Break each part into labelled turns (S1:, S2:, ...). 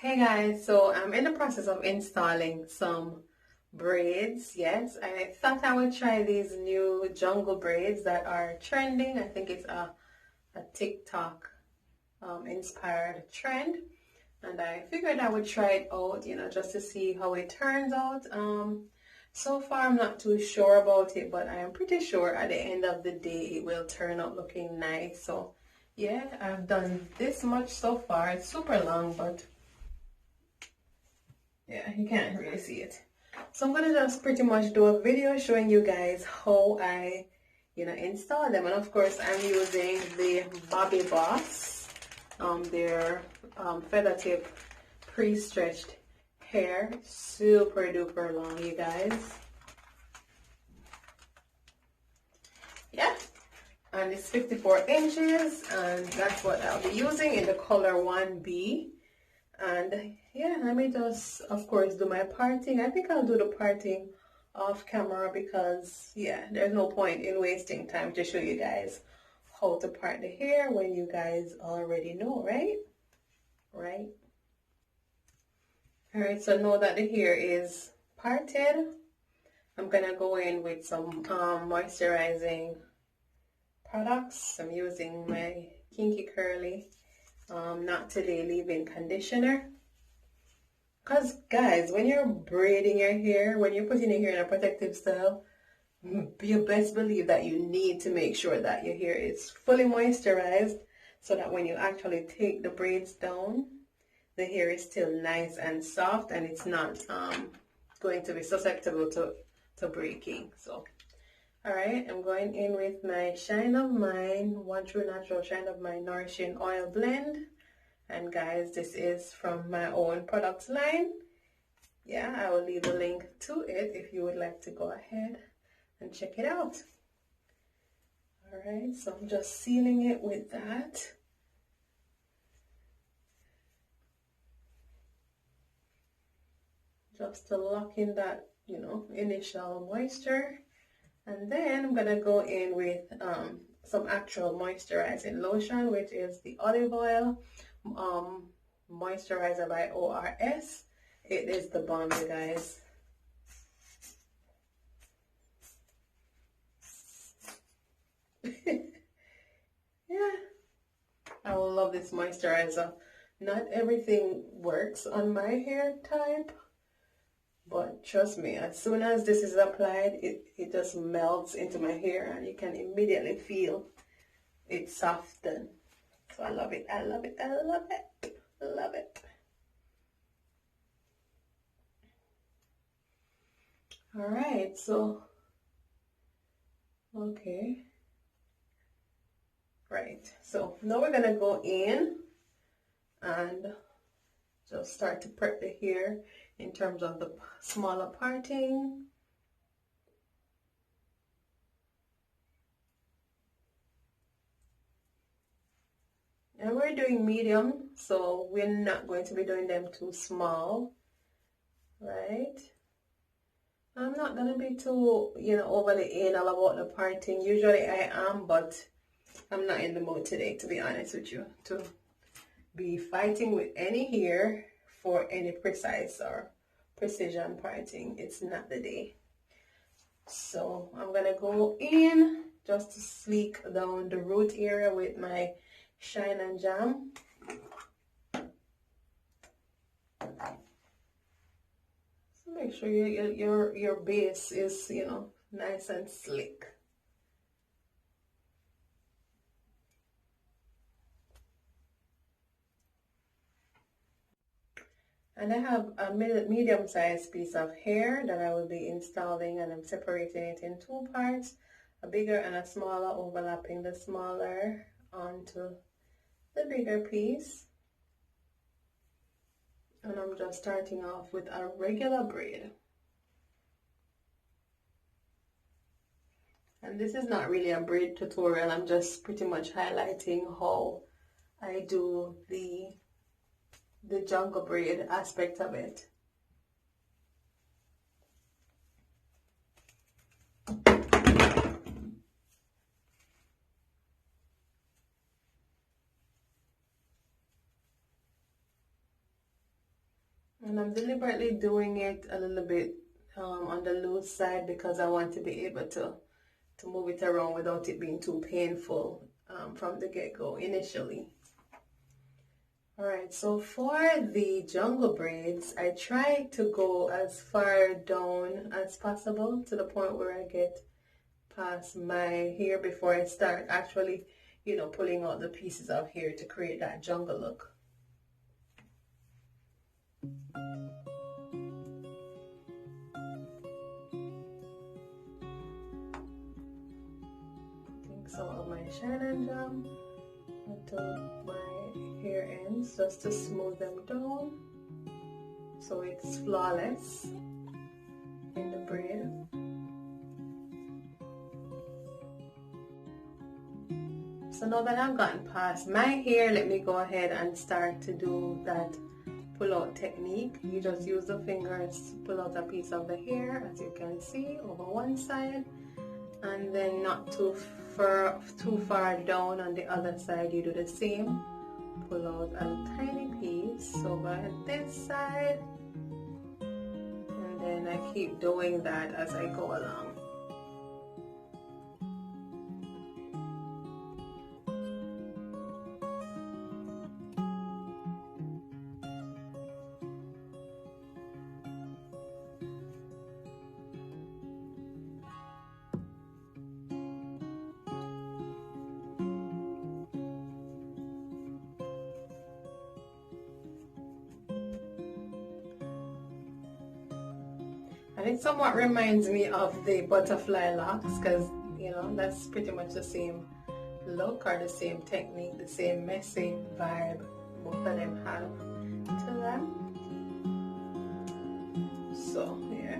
S1: Hey guys, so I'm in the process of installing some braids. Yes, I thought I would try these new jungle braids that are trending. I think it's a Tic Toc inspired trend, and I figured I would try it out, just to see how it turns out. So far I'm not too sure about it, but I am pretty sure at the end of the day it will turn out looking nice. So yeah, I've done this much so far. It's super long, but yeah, you can't really see it. So I'm gonna just pretty much do a video showing you guys how I, install them. And of course, I'm using the Bobby Boss, their feather tip pre-stretched hair, super duper long, you guys. Yeah, and it's 54 inches, and that's what I'll be using in the color 1B. And yeah, let me just, of course, do my parting. I think I'll do the parting off camera because, yeah, there's no point in wasting time to show you guys how to part the hair when you guys already know, right? Right? All right, so now that the hair is parted, I'm gonna go in with some moisturizing products. I'm using my Kinky Curly Not Today leave-in conditioner. Because guys, when you're braiding your hair, when you're putting your hair in a protective style, you best believe that you need to make sure that your hair is fully moisturized so that when you actually take the braids down, the hair is still nice and soft and it's not going to be susceptible to breaking. So all right, I'm going in with my Shine of Mine, One True Natural Shine of Mine Nourishing Oil Blend. And guys, this is from my own products line. Yeah, I will leave a link to it if you would like to go ahead and check it out. All right, so I'm just sealing it with that. Just to lock in that, initial moisture. And then I'm gonna go in with some actual moisturizing lotion, which is the olive oil moisturizer by ORS. It is the bomb, you guys. Yeah, I will love this moisturizer. Not everything works on my hair type, but trust me, as soon as this is applied, it just melts into my hair and you can immediately feel it soften. So I love it, I love it, I love it, I love it. All right, so, okay. Right, so now we're gonna go in and just start to prep the hair in terms of the smaller parting. And we're doing medium, so we're not going to be doing them too small, right? I'm not gonna be too, overly anal about the parting. Usually I am, but I'm not in the mood today, to be honest with you, to be fighting with any hair for any precise or precision parting. It's not the day. So I'm gonna go in just to sleek down the root area with my Shine and Jam. So make sure your base is, nice and slick. And I have a medium-sized piece of hair that I will be installing, and I'm separating it in two parts, a bigger and a smaller, overlapping the smaller onto the bigger piece. And I'm just starting off with a regular braid. And this is not really a braid tutorial, I'm just pretty much highlighting how I do the jungle braid aspect of it. And I'm deliberately doing it a little bit on the loose side because I want to be able to move it around without it being too painful from the get-go initially. Alright, so for the jungle braids, I try to go as far down as possible to the point where I get past my hair before I start actually, you know, pulling out the pieces of hair to create that jungle look. Take some of my shine and jam onto my hair ends just to smooth them down so it's flawless in the braid. So now that I've gotten past my hair, let me go ahead and start to do that pull out technique. You just use the fingers to pull out a piece of the hair, as you can see, over one side, and then not too far down on the other side. You do the same. Pull out a tiny piece over this side, and then I keep doing that as I go along. And it somewhat reminds me of the butterfly locks because, you know, that's pretty much the same look or the same technique, the same messy vibe both of them have to them. So, yeah.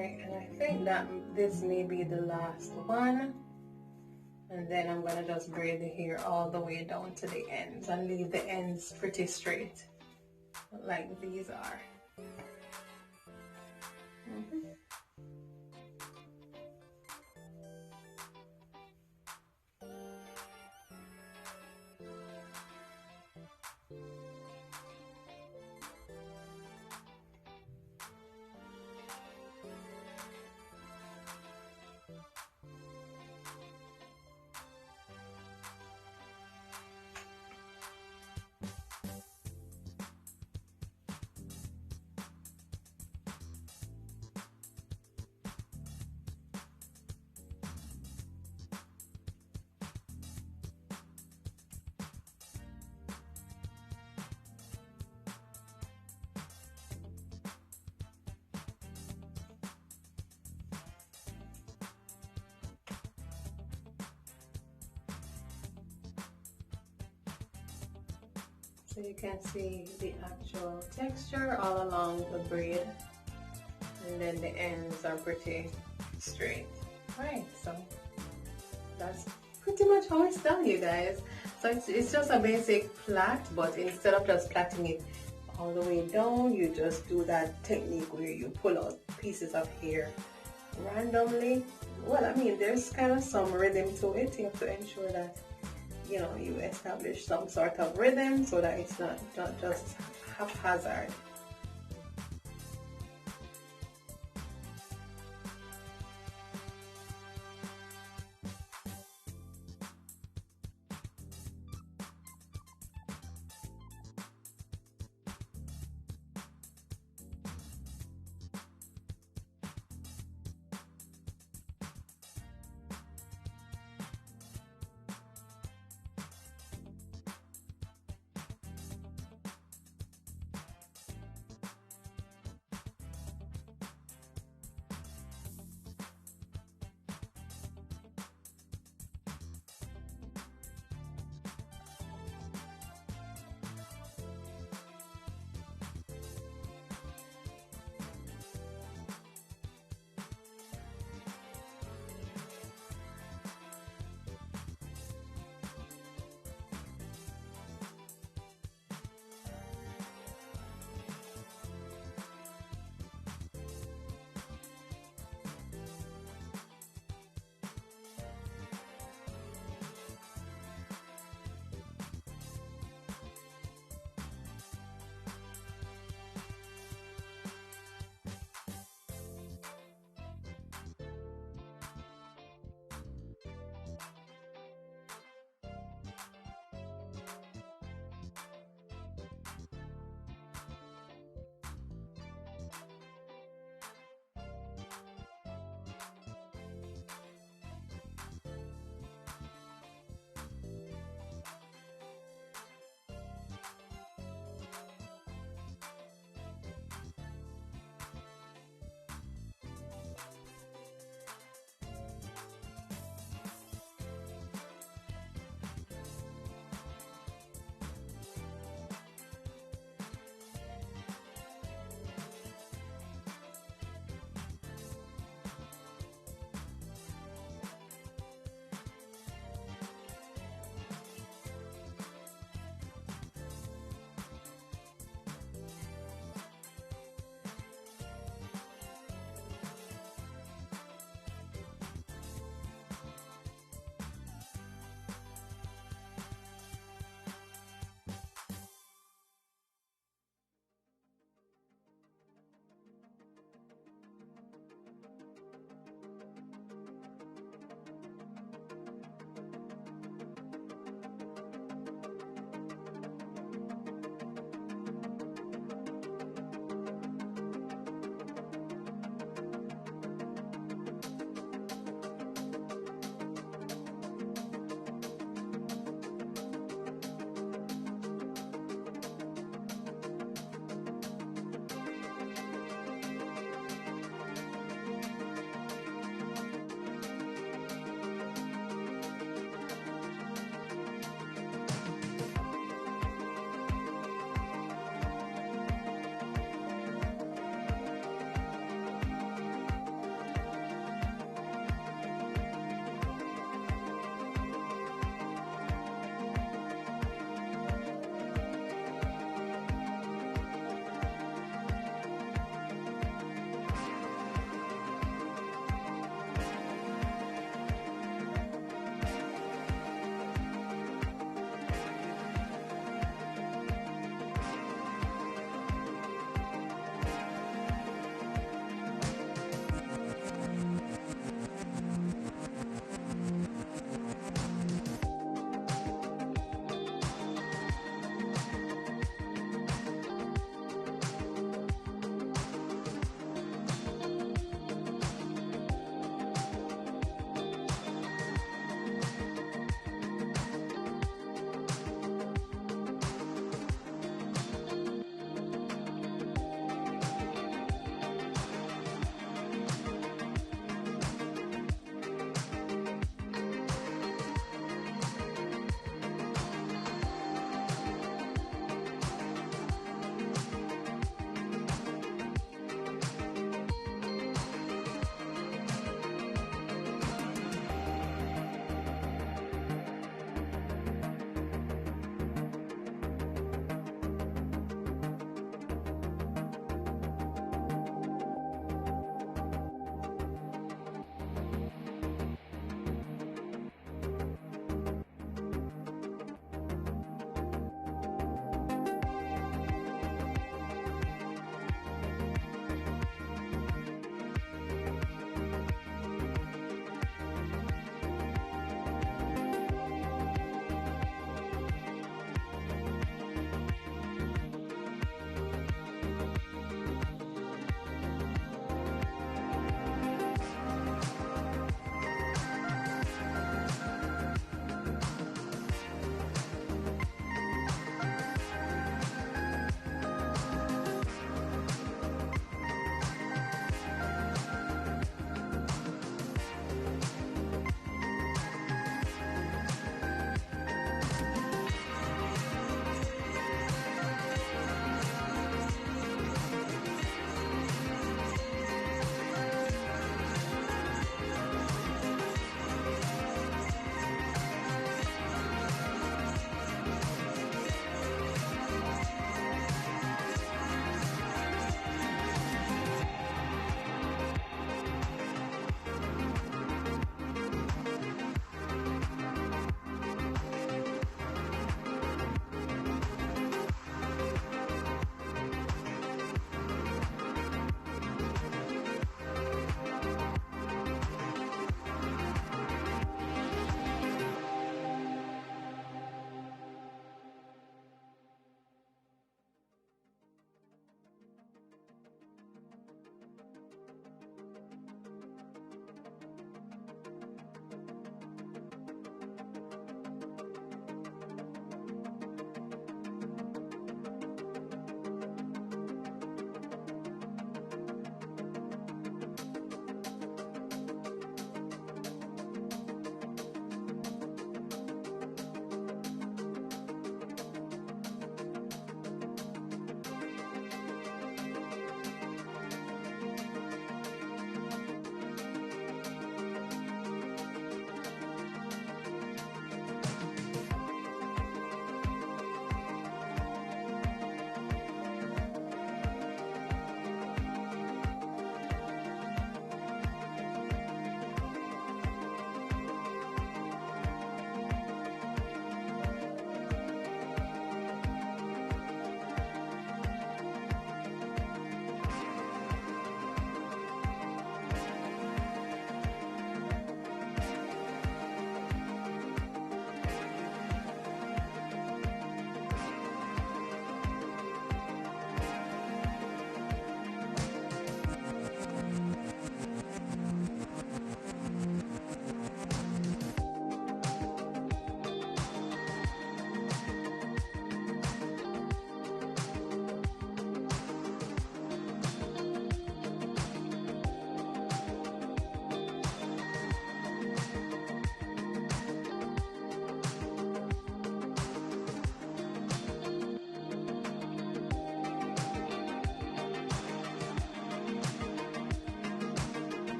S1: And I think that this may be the last one, and then I'm gonna just braid the hair all the way down to the ends and leave the ends pretty straight like these are. So you can see the actual texture all along the braid, and then the ends are pretty straight. Right, so that's pretty much how it's done, you guys. So it's just a basic plait, but instead of just plaiting it all the way down, you just do that technique where you pull out pieces of hair randomly. Well, I mean, there's kind of some rhythm to it. You have to ensure that, you know, you establish some sort of rhythm so that it's not just haphazard.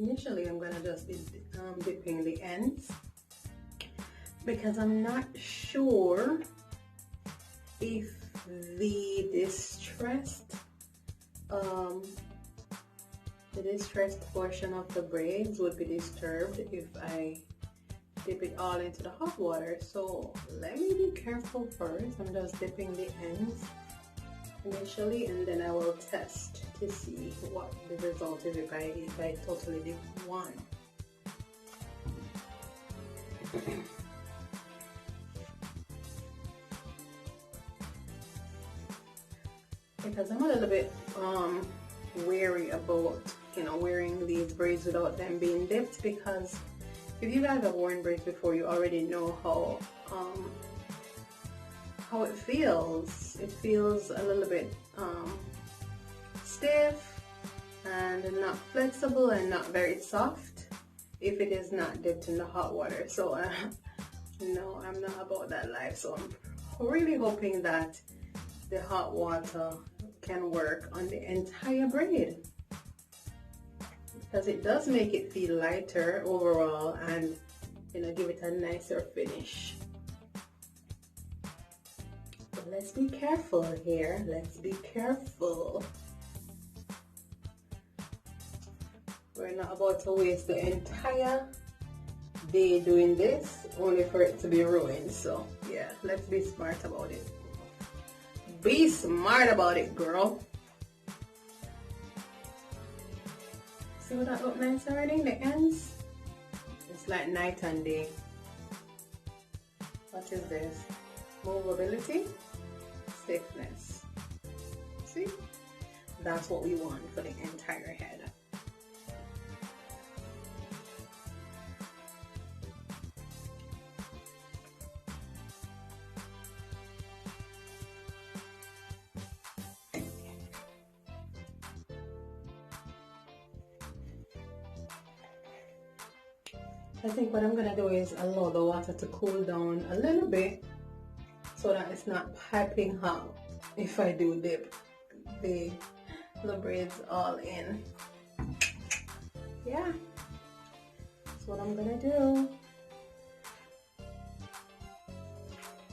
S1: Initially, I'm gonna just be dipping the ends because I'm not sure if the distressed portion of the braids would be disturbed if I dip it all into the hot water. So let me be careful first. I'm just dipping the ends initially, and then I will test to see what the result is if I totally dip one. Because I'm a little bit wary about, you know, wearing these braids without them being dipped, because if you guys have worn braids before, you already know how it feels. It feels a little bit stiff and not flexible and not very soft if it is not dipped in the hot water. So no, I'm not about that life. So I'm really hoping that the hot water can work on the entire braid, because it does make it feel lighter overall and, you know, give it a nicer finish. But let's be careful here. Let's be careful. We're not about to waste the entire day doing this only for it to be ruined. So yeah, let's be smart about it. Be smart about it, girl. See what that look nice already? The ends? It's like night and day. What is this? Movability, stiffness. See? That's what we want for the entire head. I think what I'm gonna do is allow the water to cool down a little bit so that it's not piping hot if I do dip the braids all in. Yeah, that's what I'm gonna do.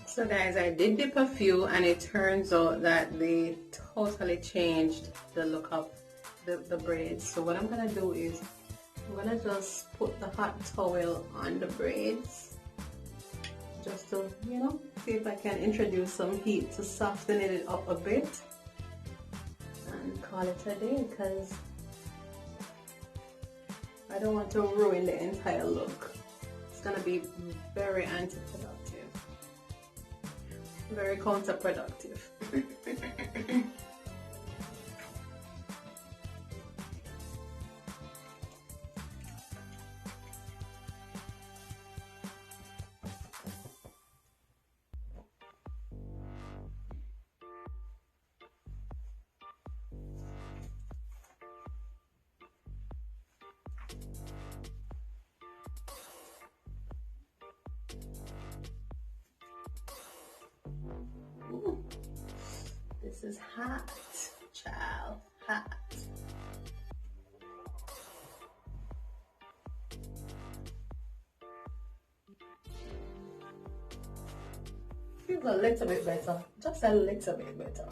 S1: So guys, I did dip a few and it turns out that they totally changed the look of the braids. So what I'm gonna do is I'm gonna just put the hot towel on the braids just to, you know, see if I can introduce some heat to soften it up a bit and call it a day, because I don't want to ruin the entire look. It's gonna be very anti-productive, very counterproductive. Ooh, this is hot, child, hot. Feels a little bit better, just a little bit better.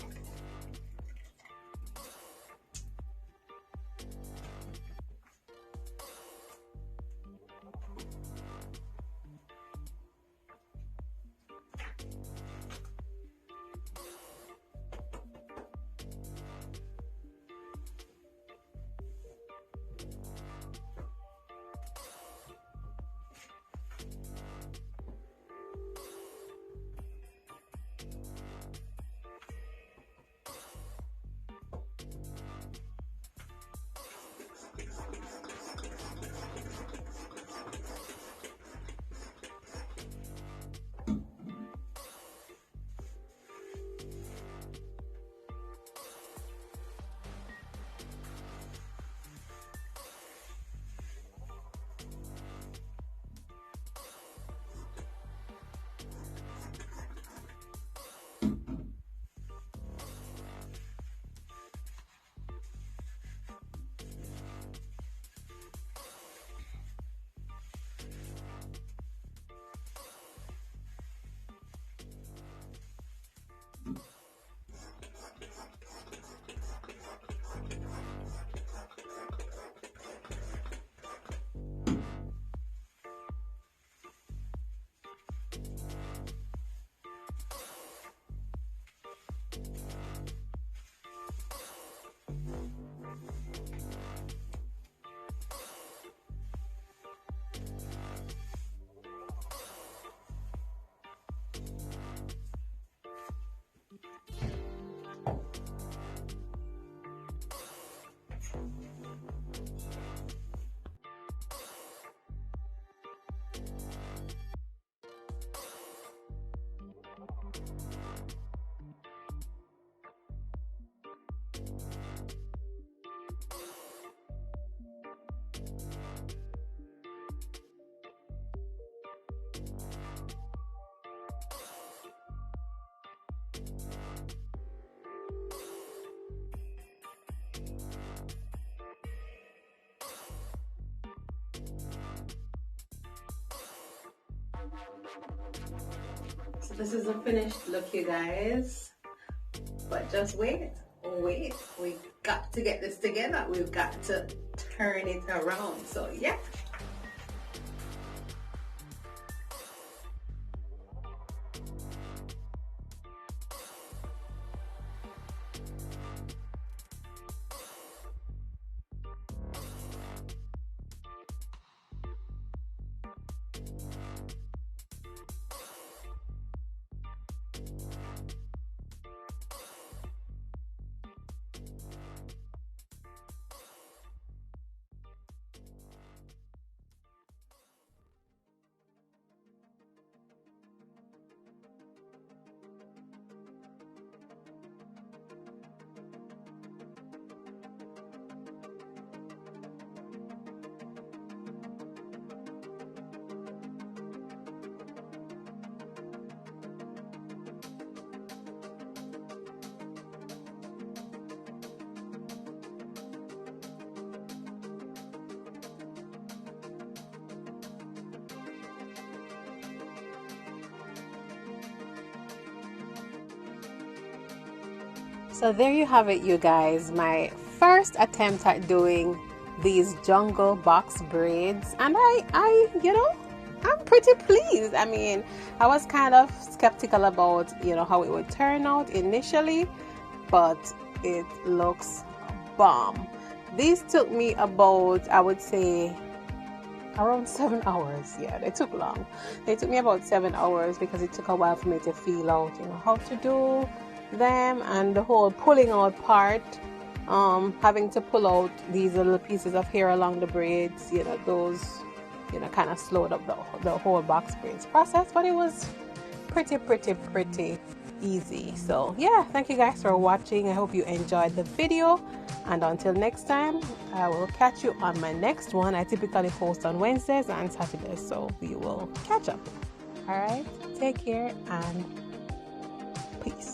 S1: So this is the finished look, you guys. But just wait, we got to get this together. We've got to turn it around. So yeah. So there you have it, you guys, my first attempt at doing these jungle box braids, and I you know, I'm pretty pleased. I mean, I was kind of skeptical about, you know, how it would turn out initially, but it looks bomb. These took me about, I would say, around 7 hours. Yeah, they took long. They took me about 7 hours because it took a while for me to feel out, you know, how to do them, and the whole pulling out part, having to pull out these little pieces of hair along the braids, you know, those, you know, kind of slowed up the whole box braids process, but it was pretty easy. So yeah, thank you guys for watching. I hope you enjoyed the video, and until next time, I will catch you on my next one. I typically post on Wednesdays and Saturdays, so we will catch up. All right, take care and peace.